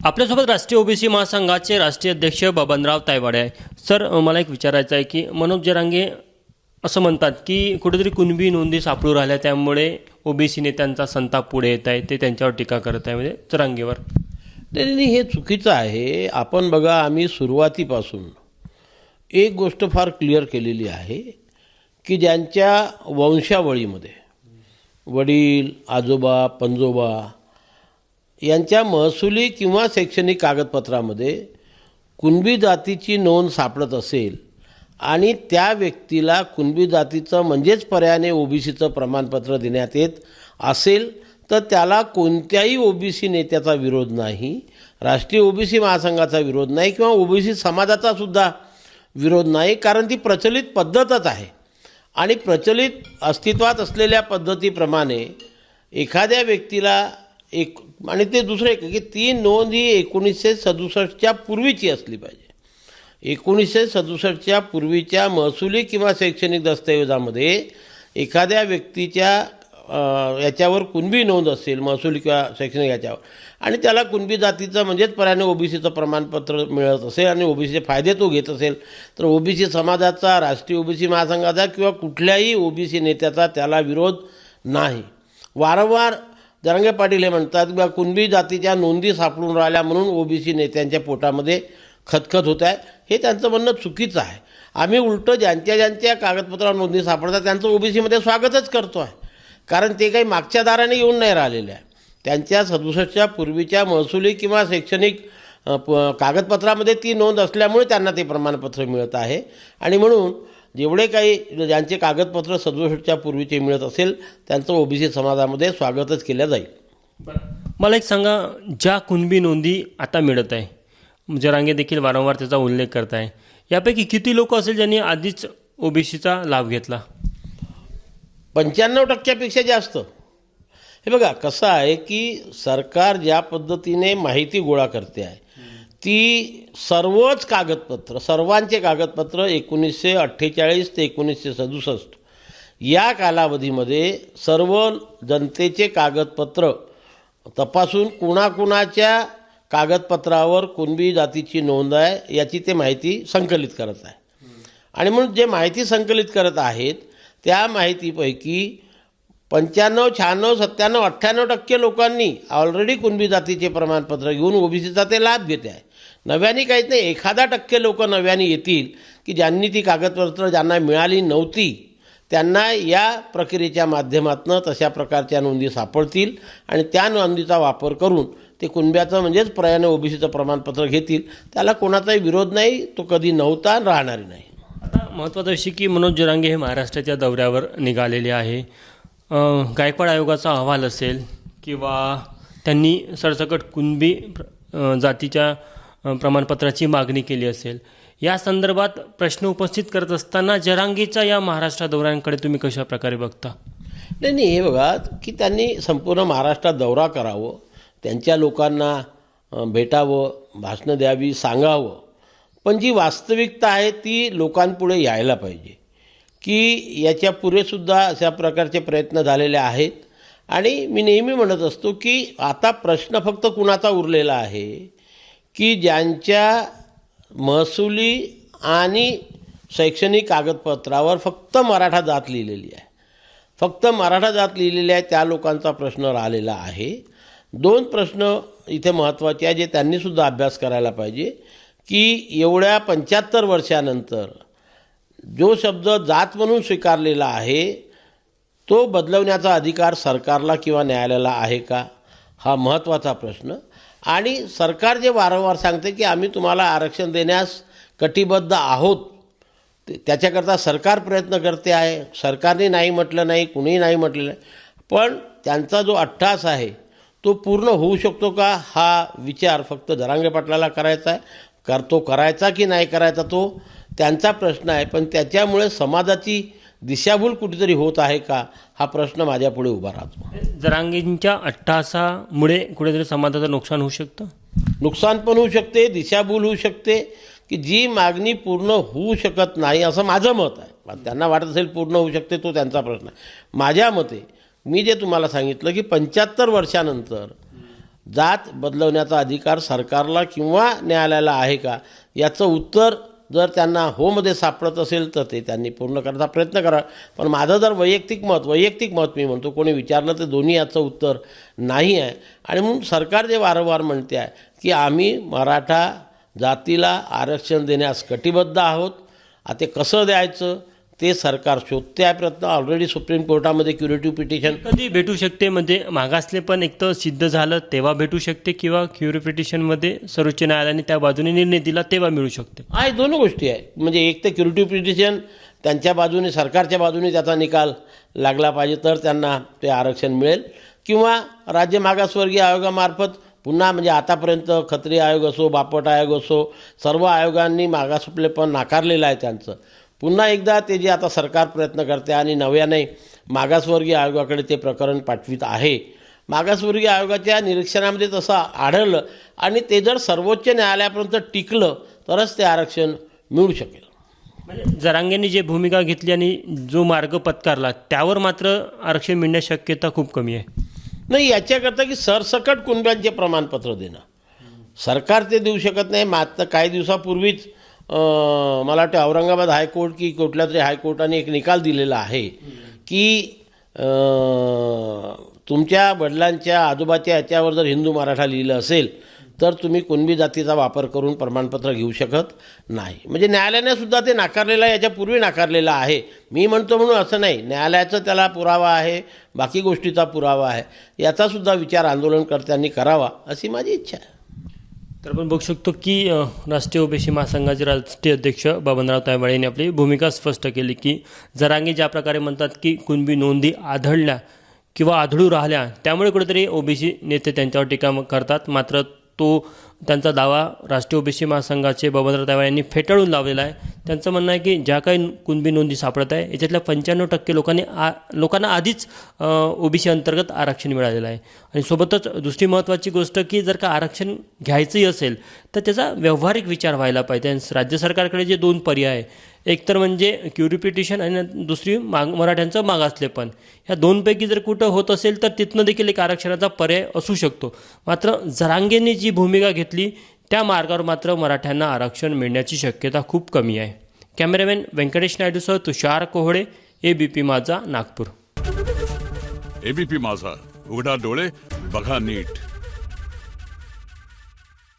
आपल्यासोबत राष्ट्रीय ओबीसी महासंघाचे राष्ट्रीय अध्यक्ष बबनराव तायवाडे आहे. सर, मला एक विचारायचं आहे की मनोज जरांगे असं म्हणतात की कुठेतरी कुणबी नोंदी सापडू राहिल्या, त्यामुळे ओबीसी नेत्यांचा संताप पुढे येत आहे, ते त्यांच्यावर टीका करत आहे, म्हणजे जरांगेवर. नाही, हे चुकीचं आहे. आपण बघा, आम्ही सुरुवातीपासून एक गोष्ट फार क्लिअर केलेली आहे की ज्यांच्या वंशावळीमध्ये वडील, आजोबा, पणजोबा यांच्या महसुली किंवा शैक्षणिक कागदपत्रामध्ये कुणबी जातीची नोंद सापडत असेल आणि त्या व्यक्तीला कुणबी जातीचं म्हणजेच पर्यायाने ओबीसीचं प्रमाणपत्र देण्यात येत असेल तर त्याला कोणत्याही ओबीसी नेत्याचा विरोध नाही, राष्ट्रीय ओबीसी महासंघाचा विरोध नाही किंवा ओबीसी समाजाचा सुद्धा विरोध नाही, कारण ती प्रचलित पद्धतच आहे. आणि प्रचलित अस्तित्वात असलेल्या पद्धतीप्रमाणे एखाद्या व्यक्तीला एक, आणि ते दुसरं एक की ती नोंद ही 1967च्या पूर्वीची असली पाहिजे. 1967च्या पूर्वीच्या महसुली किंवा शैक्षणिक दस्तऐवजामध्ये एखाद्या व्यक्तीच्या याच्यावर कुणबी नोंद असेल, महसुली किंवा शैक्षणिक याच्यावर, आणि त्याला कुणबी जातीचं म्हणजेच पर्यायाने ओबीसीचं प्रमाणपत्र मिळत असेल आणि ओबीसीचे फायदे तो घेत असेल तर ओबीसी समाजाचा, राष्ट्रीय ओबीसी महासंघाचा किंवा कुठल्याही ओबीसी नेत्याचा त्याला विरोध नाही. वारंवार जरांगे पाटील हे म्हणतात की कुणबी जातीच्या नोंदी सापडून राहिल्या म्हणून ओबीसी नेत्यांच्या पोटामध्ये खतखत होत आहे. हे त्यांचं म्हणणं चुकीचं आहे. आम्ही उलटं ज्यांच्या कागदपत्रावर नोंदी सापडतात त्यांचं ओबीसीमध्ये स्वागतच करतो आहे, कारण ते काही मागच्या दाराने येऊन नाही राहिलेले आहे. त्यांच्या 67च्या पूर्वीच्या महसुली किंवा शैक्षणिक कागदपत्रामध्ये ती नोंद असल्यामुळे त्यांना ते प्रमाणपत्र मिळत आहे. आणि म्हणून जेवढे काही ज्यांचे कागदपत्र 67च्या पूर्वीचे मिळत असेल त्यांचं ओबीसी समाजामध्ये स्वागतच केलं जाईल. मला एक सांगा, ज्या कुणबी नोंदी आता मिळत आहे, जरांगे देखील वारंवार त्याचा उल्लेख करत आहे, यापैकी किती लोक असेल ज्यांनी आधीच ओबीसीचा लाभ घेतला? 95% जास्त. हे बघा, कसं आहे की सरकार ज्या पद्धतीने माहिती गोळा करते आहे ती सर्वच कागदपत्र, सर्वांचे कागदपत्र 1948 ते 1967 या कालावधीमध्ये सर्व जनतेचे कागदपत्र तपासून कुणाकुणाच्या कागदपत्रावर कुणबी जातीची नोंद आहे याची ते माहिती संकलित करत आहे. आणि म्हणून जे माहिती संकलित करत आहेत त्या माहितीपैकी 95, 96, 97, 98% लोकांनी ऑलरेडी कुणबी जातीचे प्रमाणपत्र घेऊन ओबीसीचा ते लाभ घेते आहे. नव्याने काहीच नाही, 1% लोक नव्याने येतील की ज्यांनी ती कागदपत्र ज्यांना मिळाली नव्हती त्यांना या प्रक्रियेच्या माध्यमातून तशा प्रकारच्या नोंदी सापडतील आणि त्या नोंदीचा वापर करून ते कुणब्याचं म्हणजेच पर्यायाने ओबीसीचं प्रमाणपत्र घेतील. त्याला कोणाचाही विरोध नाही, तो कधी नव्हता आणि राहणारी नाही. आता महत्त्वाचा विषय की मनोज जरांगे हे महाराष्ट्राच्या दौऱ्यावर निघालेले आहे. गायकवाड आयोगाचा अहवाल असेल किंवा त्यांनी सरसकट कुणबी जातीच्या प्रमाणपत्राची मागणी केली असेल, या संदर्भात प्रश्न उपस्थित करत असताना जरांगेच्या या महाराष्ट्र दौऱ्यांकडे तुम्ही कशा प्रकारे बघता? नाही, हे बघा की त्यांनी संपूर्ण महाराष्ट्रात दौरा करावं, त्यांच्या लोकांना भेटावं, भाषणं द्यावी, सांगावं, पण जी वास्तविकता आहे ती लोकांपुढे यायला पाहिजे. की याच्या पुढेसुद्धा अशा प्रकारचे प्रयत्न झालेले आहेत. आणि मी नेहमी म्हणत असतो की आता प्रश्न फक्त कुणाचा उरलेला आहे की ज्यांच्या महसुली आणि शैक्षणिक कागदपत्रावर फक्त मराठा जात लिहिलेली आहे, फक्त मराठा जात लिहिलेली आहे, त्या लोकांचा प्रश्न राहिलेला आहे. 2 प्रश्न इथे महत्त्वाचे आहे जे त्यांनीसुद्धा अभ्यास करायला पाहिजे की एवढ्या 75 वर्षानंतर जो शब्द जात म्हणून स्वीकारलेला आहे तो बदलवण्याचा अधिकार सरकारला किंवा न्यायालयाला आहे का, हा महत्त्वाचा प्रश्न. आणि सरकार जे वारंवार सांगते की आम्ही तुम्हाला आरक्षण देण्यास कटिबद्ध आहोत, त्याच्याकरता सरकार प्रयत्न करते आहे. सरकारने नाही म्हटलं नाही, कुणीही नाही म्हटलेलं आहे, पण त्यांचा जो अट्टहास आहे तो पूर्ण होऊ शकतो का हा विचार फक्त जरांगे पाटलाला करायचा आहे. तो करायचा की नाही करायचा तो त्यांचा प्रश्न आहे, पण त्याच्यामुळे समाजाची दिशाभूल कुठेतरी होत आहे का हा प्रश्न माझ्यापुढे उभा राहतो. जरांगेंच्या अट्टहासामुळे कुठेतरी समाजाचं नुकसान होऊ शकतं, नुकसान पण होऊ शकते, दिशाभूल होऊ शकते, की जी मागणी पूर्ण होऊ शकत नाही असं माझं मत आहे. त्यांना वाटत असेल पूर्ण होऊ शकते, तो त्यांचा प्रश्न आहे. माझ्या मते मी जे तुम्हाला सांगितलं की 75 वर्षानंतर जात बदलवण्याचा अधिकार सरकारला किंवा न्यायालयाला आहे का, याचं उत्तर जर त्यांना होमध्ये सापडत असेल तर ते त्यांनी पूर्ण करण्याचा प्रयत्न करा. पण माझं जर वैयक्तिक मत मी म्हणतो, कोणी विचारलं तर दोन्ही याचं उत्तर नाही आहे. आणि म्हणून सरकार जे वारंवार म्हणते आहे की आम्ही मराठा जातीला आरक्षण देण्यास कटिबद्ध आहोत. आता ते कसं द्यायचं ते सरकार शोधते आहे प्रयत्न. ऑलरेडी सुप्रीम कोर्टामध्ये क्युरेटिव्ह पिटिशन कधी भेटू शकते, म्हणजे मागासले पण एक तर सिद्ध झालं तेव्हा भेटू शकते किंवा क्युरी पिटिशनमध्ये सर्वोच्च न्यायालयाने त्या बाजूने निर्णय दिला तेव्हा मिळू शकते. आहे, दोन गोष्टी आहे. म्हणजे एक तर क्युरेटिव्ह पिटिशन त्यांच्या बाजूने, सरकारच्या बाजूने त्याचा निकाल लागला पाहिजे तर त्यांना ते आरक्षण मिळेल, किंवा राज्य मागासवर्गीय आयोगामार्फत पुन्हा, म्हणजे आतापर्यंत खत्री आयोग असो, बापट आयोग असो, सर्व आयोगांनी मागासलेपण नाकारलेलं आहे त्यांचं. पुन्हा एकदा ते जे आता सरकार प्रयत्न करते आणि नव्याने मागासवर्गीय आयोगाकडे ते प्रकरण पाठवित आहे. मागासवर्गीय आयोगाच्या निरीक्षणामध्ये तसं आढळलं आणि ते जर सर्वोच्च न्यायालयापर्यंत टिकलं तरच ते आरक्षण मिळू शकेल. म्हणजे जरांगेंनी जे भूमिका घेतली आणि जो मार्ग पत्कारला त्यावर मात्र आरक्षण मिळण्याची शक्यता खूप कमी आहे. नाही, याच्याकरता की सरसकट कुणब्यांचे प्रमाणपत्र देणं सरकार ते देऊ शकत नाही. मात्र काही दिवसापूर्वीच मला वाटतं औरंगाबाद हायकोर्ट की कुठल्या तरी हायकोर्टाने एक निकाल दिलेला आहे की तुमच्या वडिलांच्या आजोबाच्या याच्यावर जर हिंदू मराठा लिहिलं असेल तर तुम्ही कुणबी जातीचा वापर करून प्रमाणपत्र घेऊ शकत नाही. म्हणजे न्यायालयाने सुद्धा ते नाकारलेलं आहे, याच्यापूर्वी नाकारलेलं आहे. मी म्हणतो म्हणून असं नाही, न्यायालयाचं त्याला पुरावा आहे, बाकी गोष्टीचा पुरावा आहे. याचासुद्धा विचार आंदोलनकर्त्यांनी करावा अशी माझी इच्छा आहे. तर आपण बघू शकतो की राष्ट्रीय ओबीसी महासंघाचे राष्ट्रीय अध्यक्ष बबनराव तायवाळे यांनी आपली भूमिका स्पष्ट केली की जरांगे ज्या प्रकारे म्हणतात की कुणबी नोंदी आढळल्या किंवा आढळू राहिल्या त्यामुळे कुठेतरी ओबीसी नेते त्यांच्यावर टीका करतात. मात्र तो त्यांचा दावा राष्ट्रीय ओबीसी महासंघाचे बबनराव तायवाळे यांनी फेटाळून लावलेला आहे. त्यांचं म्हणणं आहे की ज्या काही कुणबी नोंदी सापडत आहे याच्यातल्या 95% लोकांना आधीच ओबीसी अंतर्गत आरक्षण मिळालेलं आहे. आणि सोबतच दुसरी महत्त्वाची गोष्ट की जर का आरक्षण घ्यायचंही असेल तर त्याचा व्यावहारिक विचार व्हायला पाहिजे. राज्य सरकारकडे जे दोन पर्याय आहे, एक तर म्हणजे क्युरी पिटिशन आणि दुसरी मराठ्यांचं मागासलेपण, ह्या दोनपैकी जर कुठं होत असेल तर तिथनं देखील एक आरक्षणाचा पर्याय असू शकतो. मात्र जरांगेंनी जी भूमिका घेतली त्या मार्गावर मात्र मराठ्यांना आरक्षण मिळण्याची शक्यता खूप कमी आहे. कॅमेरामॅन व्यंकटेश नायडूसह तुषार कोहळे, ABP माझा, नागपूर. ABP माझा, उघडा डोळे बघा नीट.